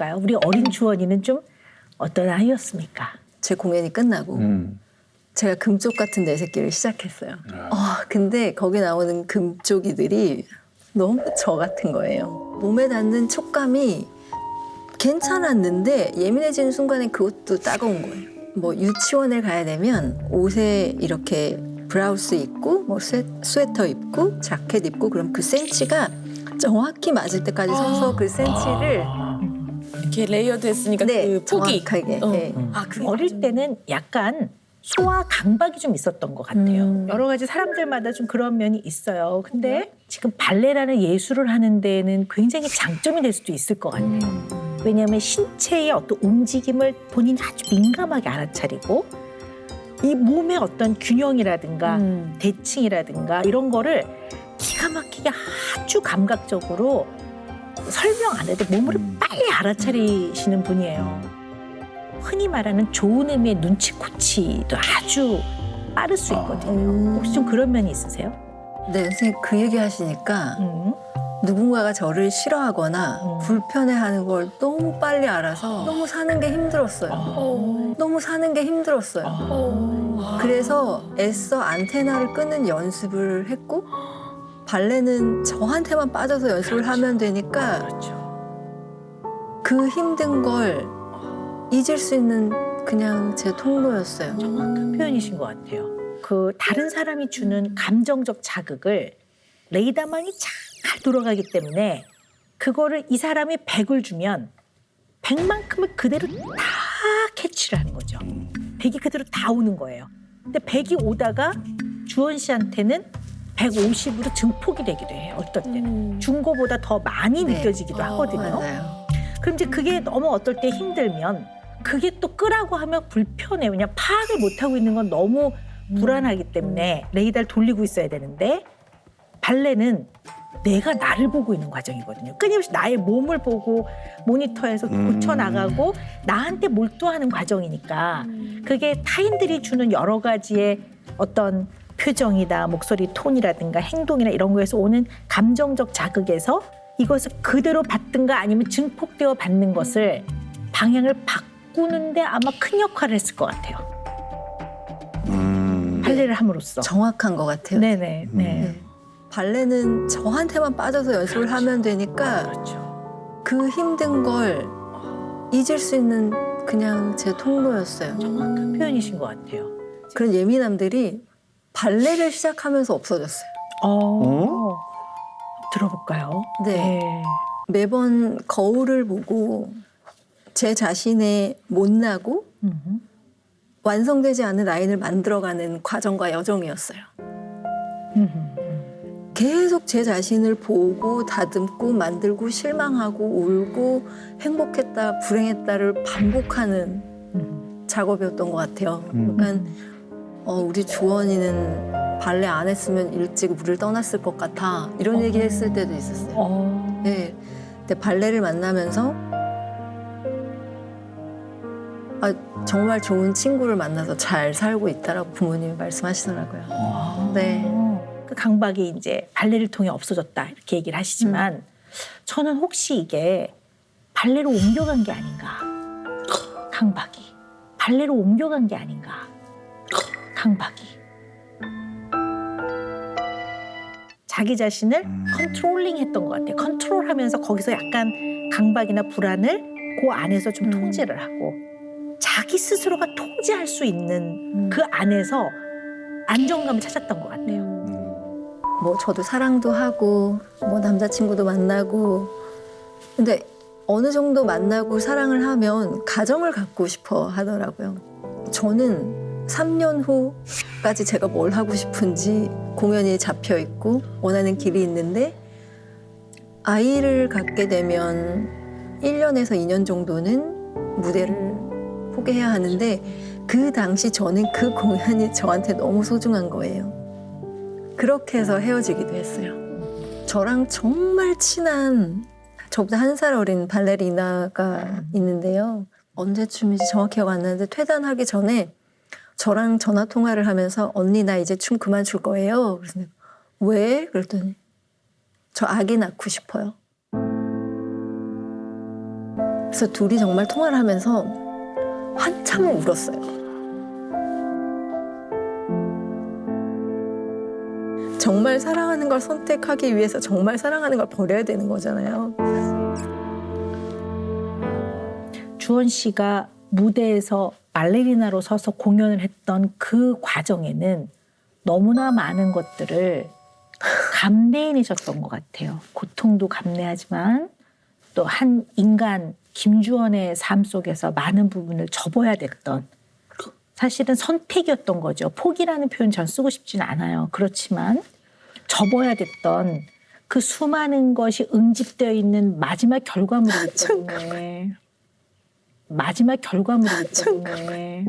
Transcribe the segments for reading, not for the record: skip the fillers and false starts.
들어볼까요? 우리 어린 주원이는 좀 어떤 아이였습니까? 제 공연이 끝나고 제가 금쪽 같은 내 새끼를 시작했어요. 근데 거기 나오는 금쪽이들이 너무 저 같은 거예요. 몸에 닿는 촉감이 괜찮았는데 예민해지는 순간에 그것도 따가운 거예요. 뭐 유치원에 가야 되면 옷에 이렇게 브라우스 입고 뭐 스웨터 입고 자켓 입고 그럼 그 센치가 정확히 맞을 때까지 서서 그 센치를 이렇게 레이어드 했으니까 그 폭이. 정확하게. 네. 어릴 때는 약간 소아 강박이 좀 있었던 것 같아요. 여러 가지 사람들마다 좀 그런 면이 있어요. 근데 지금 발레라는 예술을 하는 데에는 굉장히 장점이 될 수도 있을 것 같아요. 왜냐하면 신체의 어떤 움직임을 본인이 아주 민감하게 알아차리고 이 몸의 어떤 균형이라든가 대칭이라든가 이런 거를 기가 막히게 아주 감각적으로 설명 안 해도 몸으로 빨리 알아차리시는 분이에요. 흔히 말하는 좋은 의미의 눈치코치도 아주 빠를 수 있거든요. 혹시 좀 그런 면이 있으세요? 네, 선생님 그 얘기 하시니까 누군가가 저를 싫어하거나 불편해하는 걸 너무 빨리 알아서 너무 사는 게 힘들었어요. 너무 사는 게 힘들었어요. 그래서 애써 안테나를 끄는 연습을 했고 발레는 저한테만 빠져서 연습을 하면 되니까 그 힘든 걸 잊을 수 있는 그냥 제 통로였어요. 정확한 표현이신 것 같아요. 그 다른 사람이 주는 감정적 자극을 레이다만이 잘 돌아가기 때문에 그거를 이 사람이 100을 주면 100만큼을 그대로 다 캐치를 하는 거죠. 100이 그대로 다 오는 거예요. 근데 100이 오다가 주원 씨한테는 150으로 증폭이 되기도 해요. 어떨 때는. 준 거보다 더 많이 느껴지기도 하거든요. 맞아요. 그럼 이제 그게 너무 어떨 때 힘들면 그게 또 끄라고 하면 불편해. 왜냐면 파악을 못하고 있는 건 너무 불안하기 때문에 레이더를 돌리고 있어야 되는데 발레는 내가 나를 보고 있는 과정이거든요. 끊임없이 나의 몸을 보고 모니터에서 고쳐나가고 나한테 몰두하는 과정이니까 그게 타인들이 주는 여러 가지의 어떤 표정이다, 목소리 톤이라든가 행동이나 이런 거에서 오는 감정적 자극에서 이것을 그대로 받든가 아니면 증폭되어 받는 것을 방향을 바꾸는데 아마 큰 역할을 했을 것 같아요. 발레를 함으로써. 정확한 것 같아요. 네네. 네. 발레는 저한테만 빠져서 연습을 하면 되니까 그렇죠. 그 힘든 걸 잊을 수 있는 그냥 제 통로였어요. 정확한 표현이신 것 같아요. 그런 예민함들이 발레를 시작하면서 없어졌어요. 들어볼까요? 네. 매번 거울을 보고 제 자신의 못나고 완성되지 않은 라인을 만들어가는 과정과 여정이었어요. 계속 제 자신을 보고 다듬고 만들고 실망하고 울고 행복했다 불행했다를 반복하는 작업이었던 것 같아요. 그러니까 우리 주원이는 발레 안 했으면 일찍 우리를 떠났을 것 같아 이런 얘기 했을 때도 있었어요. 네. 근데 발레를 만나면서 정말 좋은 친구를 만나서 잘 살고 있다라고 부모님이 말씀하시더라고요. 네. 그 강박이 이제 발레를 통해 없어졌다 이렇게 얘기를 하시지만 저는 혹시 이게 발레로 옮겨간 게 아닌가. 강박이. 발레로 옮겨간 게 아닌가. 강박이. 자기 자신을 컨트롤링 했던 것 같아요. 컨트롤하면서 거기서 약간 강박이나 불안을 그 안에서 좀 통제를 하고 자기 스스로가 통제할 수 있는 그 안에서 안정감을 찾았던 것 같아요. 뭐 저도 사랑도 하고 뭐 남자친구도 만나고 근데 어느 정도 만나고 사랑을 하면 가정을 갖고 싶어 하더라고요. 저는 3년 후까지 제가 뭘 하고 싶은지 공연이 잡혀 있고 원하는 길이 있는데 아이를 갖게 되면 1년에서 2년 정도는 무대를 포기해야 하는데 그 당시 저는 그 공연이 저한테 너무 소중한 거예요. 그렇게 해서 헤어지기도 했어요. 저랑 정말 친한 저보다 1살 어린 발레리나가 있는데요. 언제쯤인지 정확히 기억 안 나는데 퇴단하기 전에 저랑 전화 통화를 하면서 언니 나 이제 춤 그만출 거예요. 그래서 내가 왜? 그랬더니 저 아기 낳고 싶어요. 그래서 둘이 정말 통화를 하면서 한참을 울었어요. 정말 사랑하는 걸 선택하기 위해서 정말 사랑하는 걸 버려야 되는 거잖아요. 주원 씨가 무대에서 발레리나로 서서 공연을 했던 그 과정에는 너무나 많은 것들을 감내해내셨던 것 같아요. 고통도 감내하지만 또 한 인간 김주원의 삶 속에서 많은 부분을 접어야 됐던 사실은 선택이었던 거죠. 포기라는 표현 전 쓰고 싶지는 않아요. 그렇지만 접어야 됐던 그 수많은 것이 응집되어 있는 마지막 결과물이기 때문에 마지막 결과물이기 때문에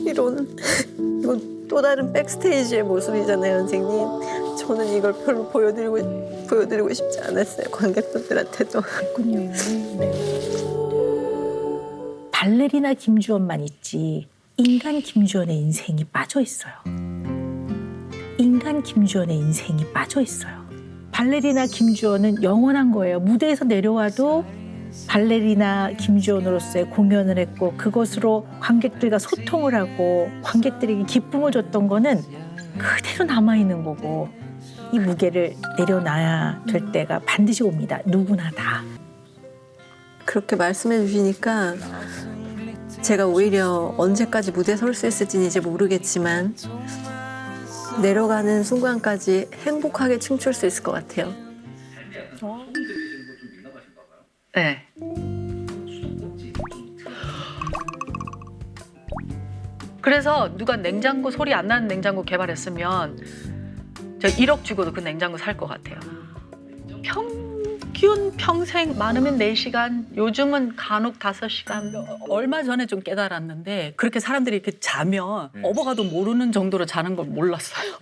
이건 또 다른 백스테이지의 모습이잖아요, 선생님. 저는 이걸 별로 보여드리고 싶지 않았어요, 관객분들한테도. 그렇군요. 네. 발레리나 김주원만 있지 인간 김주원의 인생이 빠져 있어요. 인간 김주원의 인생이 빠져 있어요. 발레리나 김주원은 영원한 거예요. 무대에서 내려와도 발레리나 김주원으로서의 공연을 했고 그것으로 관객들과 소통을 하고 관객들에게 기쁨을 줬던 거는 그대로 남아있는 거고 이 무게를 내려놔야 될 때가 반드시 옵니다. 누구나 다. 그렇게 말씀해 주시니까 제가 오히려 언제까지 무대에 설 수 있을지는 이제 모르겠지만 내려가는 순간까지 행복하게 춤출 수 있을 것 같아요. 네. 그래서 누가 냉장고 소리 안 나는 냉장고 개발했으면 저 1억 주고도 그 냉장고 살 것 같아요. 평균 평생 많으면 4시간, 요즘은 간혹 5시간. 얼마 전에 좀 깨달았는데 그렇게 사람들이 이렇게 자면 업어가도 모르는 정도로 자는 걸 몰랐어요.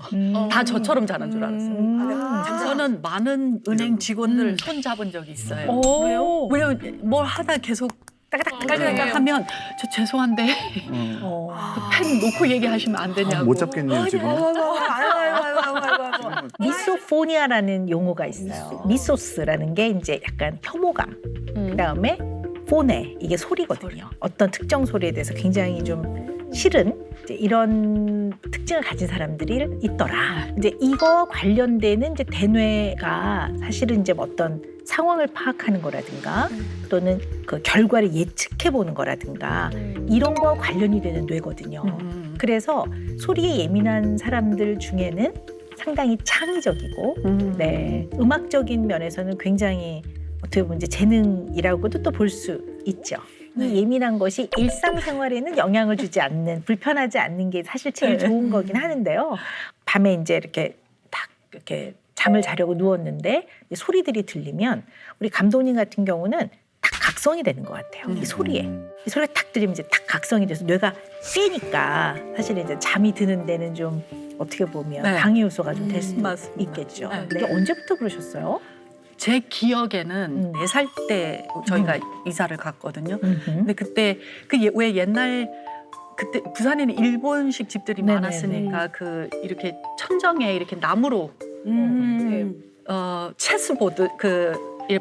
다 저처럼 자는 줄 알았어요. 저는 많은 은행 직원들 손 잡은 적이 있어요. 왜요? 왜냐면 뭘 하다 계속 따가닥 하면 저 죄송한데 펜 놓고 얘기하시면 안 되냐고. 못 잡겠네요 지금. 미소포니아라는 용어가 있어요. 미소스라는 게 이제 약간 혐오감. 그다음에 포네 이게 소리거든요. 어떤 특정 소리에 대해서 굉장히 좀 싫은 이제 이런 특징을 가진 사람들이 있더라. 이제 이거 관련되는 이제 대뇌가 사실은 이제 어떤 상황을 파악하는 거라든가 또는 그 결과를 예측해 보는 거라든가 이런 거와 관련이 되는 뇌거든요. 그래서 소리에 예민한 사람들 중에는 상당히 창의적이고 네, 음악적인 면에서는 굉장히 어떻게 보면 이제 재능이라고도 또 볼 수 있죠. 이 예민한 것이 일상생활에는 영향을 주지 않는, 불편하지 않는 게 사실 제일 좋은 거긴 하는데요. 밤에 이제 이렇게 딱 이렇게 잠을 자려고 누웠는데 소리들이 들리면 우리 감독님 같은 경우는 딱 각성이 되는 것 같아요. 이 소리에. 이 소리가 딱 들리면 이제 딱 각성이 돼서 뇌가 깨니까 사실 이제 잠이 드는 데는 좀 어떻게 보면 네. 방해 요소가 좀 될 수도 맞습니다. 있겠죠. 네. 이게 언제부터 그러셨어요? 제 기억에는 4살 때 저희가 이사를 갔거든요. 근데 그때 그 왜 옛날 그때 부산에는 일본식 집들이 네네네. 많았으니까 그 이렇게 천정에 이렇게 나무로 체스보드 그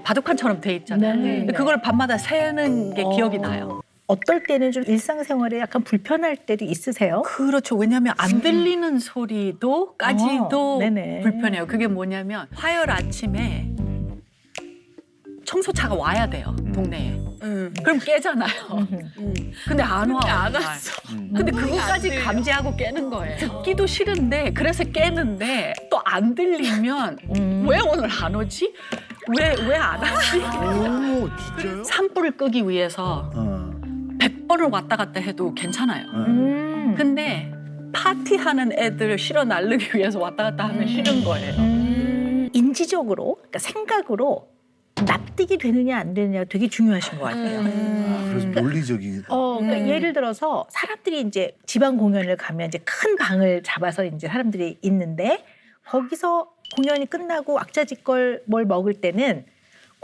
바둑판처럼 돼 있잖아요. 네네. 근데 그걸 밤마다 세는 게 기억이 나요. 어떨 때는 좀 일상생활에 약간 불편할 때도 있으세요? 그렇죠. 왜냐하면 안 들리는 소리도까지도 네네. 불편해요. 그게 뭐냐면 화요일 아침에 청소차가 와야 돼요. 동네에. 그럼 깨잖아요. 근데 안 와. 안 왔어. 근데 그것까지 감지하고 깨는 거예요. 듣기도 싫은데 그래서 깨는데 또 안 들리면 왜 오늘 안 오지? 왜 안 하지? 오 진짜요? 산불을 끄기 위해서 100번을 왔다 갔다 해도 괜찮아요. 근데 파티하는 애들 실어 날르기 위해서 왔다 갔다 하면 싫은 거예요. 인지적으로, 그러니까 생각으로 납득이 되느냐 안 되느냐가 되게 중요하신 것 같아요. 그래서 논리적인. 그러니까 예를 들어서 사람들이 이제 지방 공연을 가면 이제 큰 방을 잡아서 이제 사람들이 있는데 거기서 공연이 끝나고 왁자지껄 뭘 먹을 때는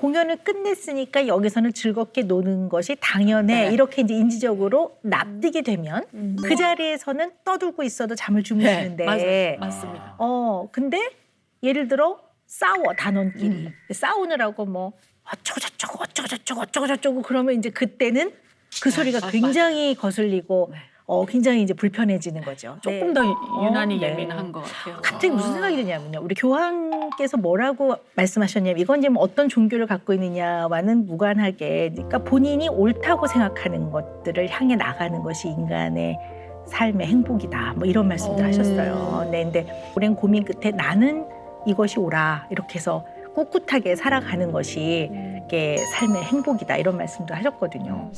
공연을 끝냈으니까 여기서는 즐겁게 노는 것이 당연해. 네. 이렇게 이제 인지적으로 납득이 되면 그 자리에서는 떠들고 있어도 잠을 주무시는데. 맞습니다. 근데 예를 들어 싸워 단원끼리 싸우느라고 뭐 어쩌고 저쩌고 어쩌고 저쩌고 어쩌고 저쩌고 그러면 이제 그때는 그 소리가 굉장히 거슬리고 굉장히 이제 불편해지는 거죠. 조금 더 유난히 네. 예민한 것 같아요. 갑자기 무슨 생각이 드냐면요. 우리 교황께서 뭐라고 말씀하셨냐면 이건 이제 뭐 어떤 종교를 갖고 있느냐와는 무관하게 그러니까 본인이 옳다고 생각하는 것들을 향해 나가는 것이 인간의 삶의 행복이다. 뭐 이런 말씀들 하셨어요. 네, 근데 오랜 고민 끝에 나는 이것이 옳아 이렇게 해서 꿋꿋하게 살아가는 것이 이게 삶의 행복이다 이런 말씀도 하셨거든요.